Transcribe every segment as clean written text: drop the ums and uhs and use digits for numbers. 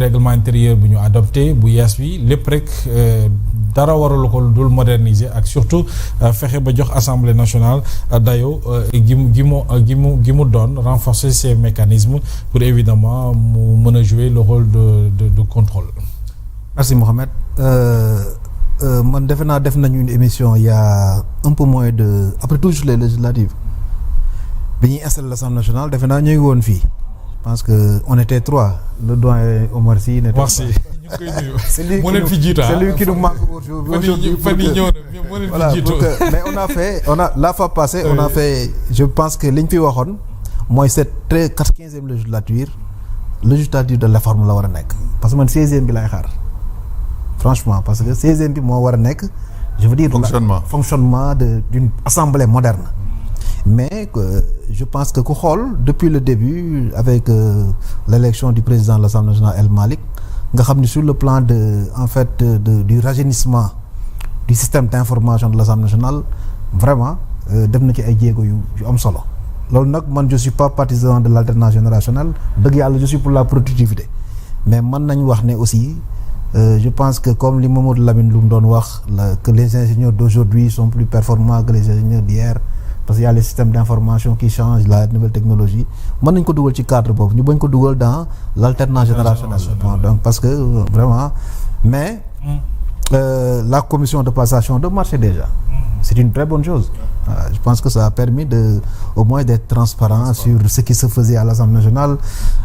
règlement intérieur bu ñu adopté bu yees bi lépp rek dara waralu ko dul moderniser ak surtout fexe ba jox assemblée nationale dayo gi mu doon renforcer ces mécanismes pour évidemment mu mën a jouer le rôle de contrôle. Merci Mohamed. Man defe naa def nañu une émission il y a un peu moins de après toujours les législatives bi ñuy installé l'Assemblée nationale defe naa ñu ngi woon fii. Parce que on était trois le doyen Omar Sy n'était pas. C'est lui qui nous manque aujourd'hui. Voilà, mais la fois passée on a fait je pense que li ñu fi waxoon mooy cette 15e législature de réforme la war a nekk parce que man 16e bi laay xaar franchement parce que 16e bi moo war a nekk je veux dire fonctionnement d'une assemblée moderne. Mais je pense que ku xool depuis le début avec l'élection du président de l'Assemblée nationale El Malick nga xam ni sur le plan du rajeunissement du système d'information de l'Assemblée nationale vraiment def na ci ay jéego yu am solo loolu nag man je suis pas partisan de l'alternance générationnelle dëgg yàlla je suis pour la productivité mais mën nañ wax ne aussi je pense que comme li Mamadou Lamine Loum doon wax que les ingénieurs d'aujourd'hui sont plus performants que les ingénieurs d'hier parce qu'il y a les systèmes d'information qui changent la nouvelle technologie mën nañ ko dugal ci cadre boobu ñu bañ ko dugal dans l'alternance générationnelle donc parce que vraiment mais la commission de passation de marché déjà c'est une très bonne chose je pense que ça a permis au moins d'être transparent sur ce qui se faisait à l'Assemblée nationale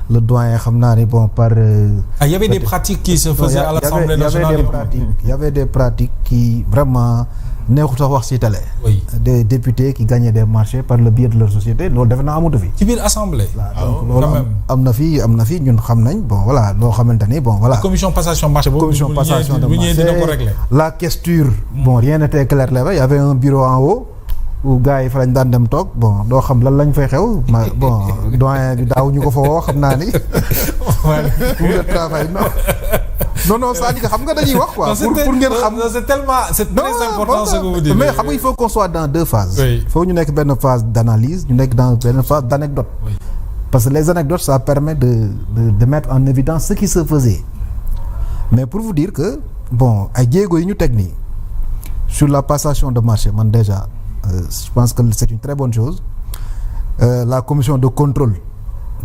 le doyen xam naa ni bon par il y avait des pratiques qui se faisaient à l'Assemblée nationale il y avait des pratiques qui vraiment neexut sax wax ci télé. Oui. Des députés qui gagnaient des marchés par le biais de leur société loolu defe naa amatu fi. ci biir assemblée. donc loolu am na fi ñun xam nañ bon voilà loo xamante ni bon voilà. commission passation marché boobu. commission passation de marché dina ko régler. la questure. bon rien n'était clair là-bas il y avait un bureau en haut. où gars yi fa lañ daan dem toog bon doo xam lan lañ fay xew bon doyen bi daaw ñu ko fa woo xam naa ni. pour le travail non c'est-à-dire que xam nga dañuy wax quoi. pour ngeen xam c'est très important ce que vous dites. mais xam nga il faut qu'on soit dans deux phases. il faut ñu nekk benn phase d'analyse ñu nekk dans benn phase d'anecdote. parce que les anecdotes ça permet de mettre en évidence ce qui se faisait mais pour vous dire que bon ay jéego yi ñu teg nii sur la passation de marché man déjà. Je pense que c'est une très bonne chose la commission de contrôle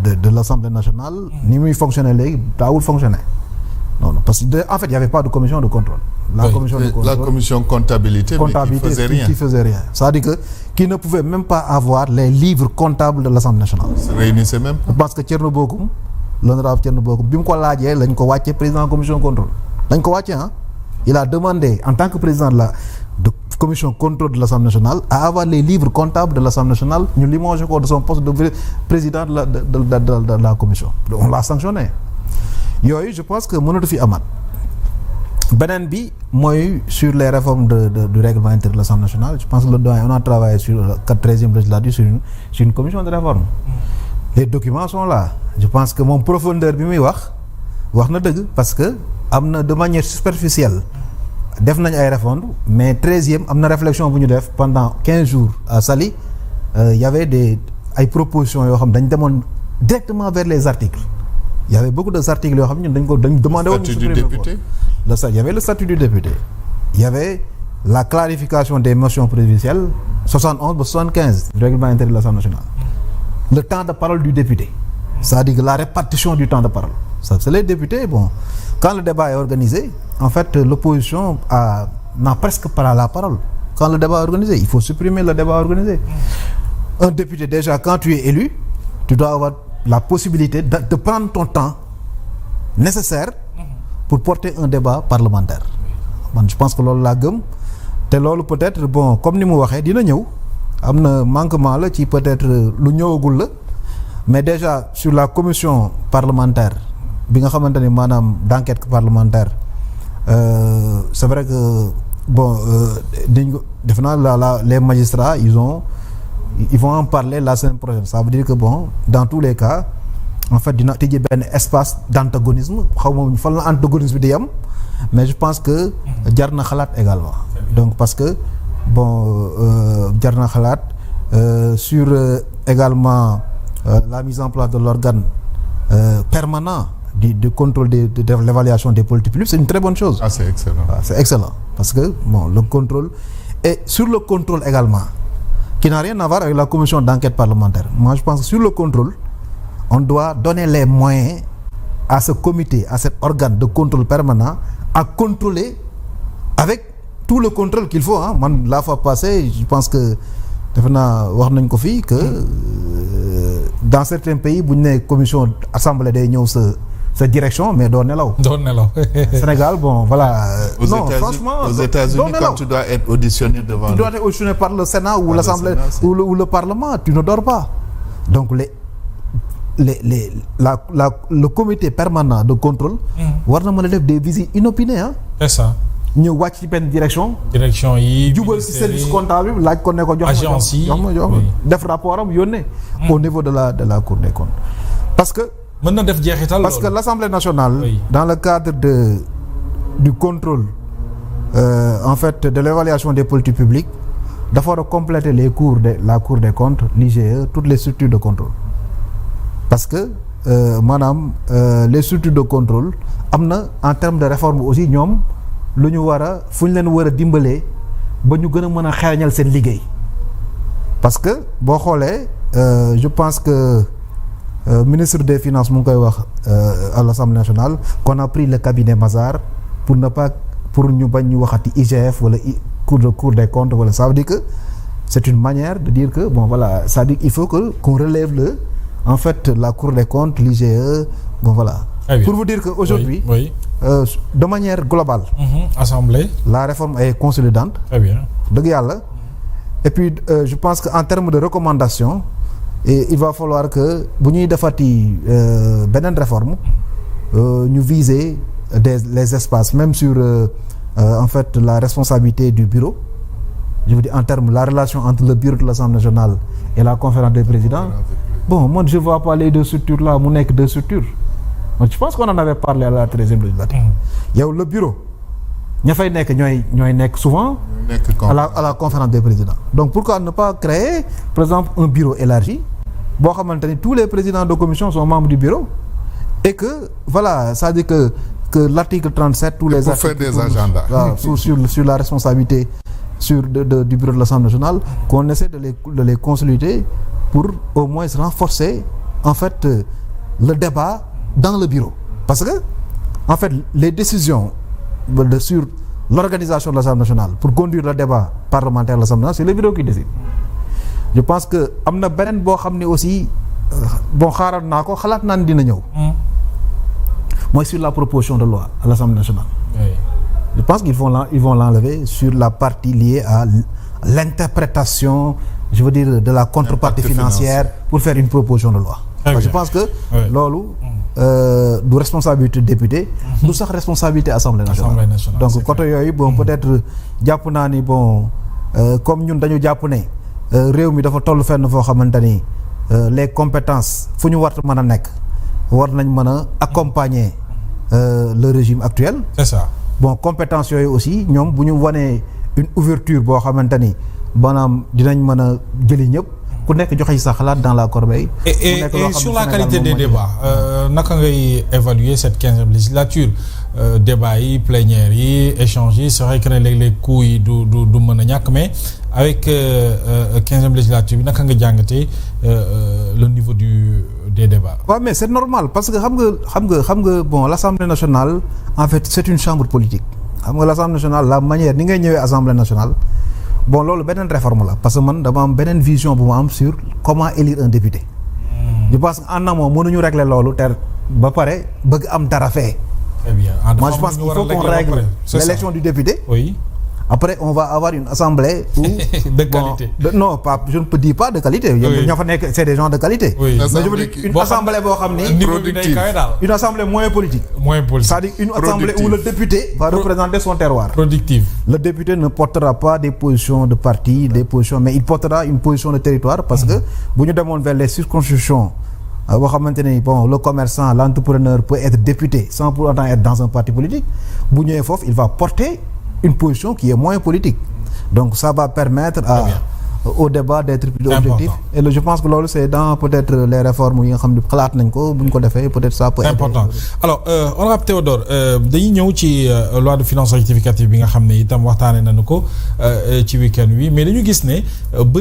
de l'Assemblée nationale ni muy fonctionner léegi daawul fonctionner non parce que en fait il y avait pas de commission de contrôle la commission comptabilité mais qui faisait rien c'est-à-dire que qui ne pouvait même pas avoir les livres comptables de l'Assemblée nationale se réunissait même parce que Thierno Bocoum l'honorable Thierno Bocoum bi mu ko laajee lañ ko wàcce président commission contrôle lañ ko wàcce il a demandé en tant que président de commission contrôle de l'Assemblée nationale à avoir les livres comptables de l'Assemblée nationale ñu limogé ko de son poste de président de la commission on l'a sanctionné yooyu je pense que mënatu fi amaat beneen bi mooy sur les réformes du règlement intérieur de l'Assemblée nationale je pense que le doyen on a travaillé sur la 13e législature sur une commission de réforme les documents sont là je pense que moom profondeur bi muy wax na dëgg parce que am na de manière superficielle def nañ ay réformes mais 13e am na réflexion bu ñu def pendant 15 jours à Saly il y avait ay propositions yoo xam dañ demoon directement vers les articles il y avait beaucoup de articles yoo xam ñun dañ demandé woon ñu supprimer ko il y avait le statut du député il y avait la clarification des motions préjudicielles 71 ba 75 du règlement intérieur de l'Assemblée nationale le temps de parole du député c'est-à-dire que la répartition du temps de parole ça c'est les députés bon quand le débat est organisé en fait l'opposition n'a presque pas la parole quand le débat est organisé il faut supprimer le débat organisé un député déjà quand tu es élu tu dois avoir la possibilité de prendre ton temps nécessaire pour porter un débat parlementaire man je pense que loolu laa gëm te loolu peut-être bon comme ni mu waxee dina ñëw am na manquement la ci peut-être lu ñëwagul la mais déjà sur la commission parlementaire bi nga xamante ni maanaam d'enquête parlementaire c'est vrai que bon dañ ko def naa les magistrats ils vont en parler la semaine prochaine ça veut dire que bon dans tous les cas en fait dina tëjee benn espace d'antagonisme xaw ma fan la antagonisme bi di yam mais je pense que jar na xalaat également donc parce que bon jar na xalaat sur également la mise en place de l'organe permanent du contrôle de l'évaluation des politiques publiques, c'est une très bonne chose. C'est excellent. C'est excellent parce que le contrôle et sur le contrôle également, qui n'a rien à voir avec la commission d'enquête parlementaire. Moi, je pense que sur le contrôle, on doit donner les moyens à ce comité, à cet organe de contrôle permanent, à contrôler avec tout le contrôle qu'il faut. Man, la fois passée, je pense que wax nañ ko fii que dans certains pays bu ñu nee commission assemblée day ñëw sa direction mais doo nelaw. Sénégal bon voilà. Franchement aux États-Unis quand tu dois être auditionné devant. Tu dois être auditionné par le Sénat ou l'Assemblée ou le Parlement, tu ne dors pas. Donc le comité permanent de contrôle. war na mën a def des visites inopinées C'est ça. ñu wàcc ci benn direction yi jubal ci service comptable bi laaj ko ne ko jox ma def rapport am yónnee au niveau de la Cour des comptes parce que mën na def jeexital parce que l'Assemblée nationale dans le cadre du contrôle en fait de l'évaluation des politiques publiques dafa war a compléter la Cour des comptes, l'IGE, toutes les structures de contrôle parce que maanaam les structures de contrôle am na en termes de réforme aussi ñoom lu ñu war a fu ñu leen war a dimbalee ba ñu gën a mën a xeeñal seen liggéey parce que boo xoolee je pense que ministre des finances mu ngi koy wax à l'Assemblée nationale qu'on a pris le cabinet Mazars pour ñu bañ ñu waxati IGF wala Cour des comptes wala ça veut dire que c'est une manière de dire que bon voilà ça veut dire il faut qu'on relève en fait la Cour des comptes, l'IGE, bon voilà. Pour vous dire que aujourd'hui de manière globale Assemblée la réforme est consolidante. Très bien. Dëgg yàlla et puis je pense que en termes de recommandations il va falloir que bu ñuy defati beneen réforme ñu viser les espaces même sur en fait la responsabilité du bureau, je veux dire en termes la relation entre le bureau de l'Assemblée nationale et la conférence des présidents. Bon moi je vois pas les deux structures là mu nekk deux structures. Je pense qu'on en avait parlé à la 13e législature. yow le bureau ña fay nekk ñooy nekk souvent à la conférence des présidents. Donc pourquoi ne pas créer par exemple un bureau élargi boo xamante ni tous les présidents de commission sont membres du bureau et que voilà c'est-à-dire que l'article 37 tous les articles pour faire des agendas sur la responsabilité du bureau de l'Assemblée nationale qu'on essaie de les consolider pour au moins renforcer en fait le débat dans le bureau parce que en fait les décisions sur l'organisation de l'Assemblée nationale pour conduire le débat parlementaire de l'Assemblée nationale c'est le bureau qui décide. Je pense que am na beneen boo xam ne aussi bon xaaral naa ko xalaat naa ne dina ñëw mooy sur la proposition de loi à l'Assemblée nationale. Je pense qu'ils vont l'enlever sur la partie liée à l'interprétation, je veux dire de la contrepartie financière pour faire une proposition de loi. Je pense que loolu du responsabilité député du sax responsabilité Assemblée nationale. Donc côté yooyu bon peut-être jàpp naa ni bon comme ñun dañu jàpp ne réew mi dafa toll fenn foo xamante ni les compétences fu ñu war mën a nekk war nañ mën a accompagner le régime actuel. C'est ça. Bon compétences yooyu aussi ñoom bu ñu wanee une ouverture boo xamante ni maanaam dinañ mën a jëli ñëpp ku nekk joxe ci sa xalaat dans la corbeille. Et sur la qualité des débats naka ngay évaluer cette 15e législature débat yi plénière yi échange yi c'est vrai que ne léeg-léeg coups yi du mën a ñàkk mais avec 15e législature bi naka nga jàngatee le niveau des débats. Ouais, mais c'est normal parce que xam nga bon l'Assemblée nationale en fait c'est une chambre politique xam nga l'Assemblée nationale la manière ni ngay ñëwee Assemblée nationale bon loolu beneen réforme la parce que man dama am beneen vision bu ma am sur comment élire un député. Je pense que en amont mënuñu régler loolu te ba pare bëgg am dara fee. Très bien. Moi je pense qu'il faut qu'on règle l'élection du député. Oui. Après on va avoir une assemblée où de qualité. Non pas je ne peux dire pas de qualité. ñoo fa nekk c'est des gens de qualité. Oui. Mais je veux dire une assemblée boo xam ni une assemblée moins politique. C'est-à-dire une assemblée où le député va représenter son terroir. Productive. Le député ne portera pas des positions de parti, des positions mais il portera une position de territoire parce que bu ñu demoon vers les circonscriptions boo xamante ni bon le commerçant, l'entrepreneur peut être député sans pour autant être dans un parti politique bu ñëwee foofu il va porter une position qui est moins politique. Donc ça va permettre au débat d'être plus objectif. Et je pense que loolu c'est dans peut-être les réformes yi nga xam ne xalaat nañ ko bu ñu ko defee peut-être ça peut être important. Alors honorable Théodore dañuy ñëw ci loi de finances rectificative bi nga xam ne itam waxtaanee nañu ko ci week-end wi mais dañu gis ne bëri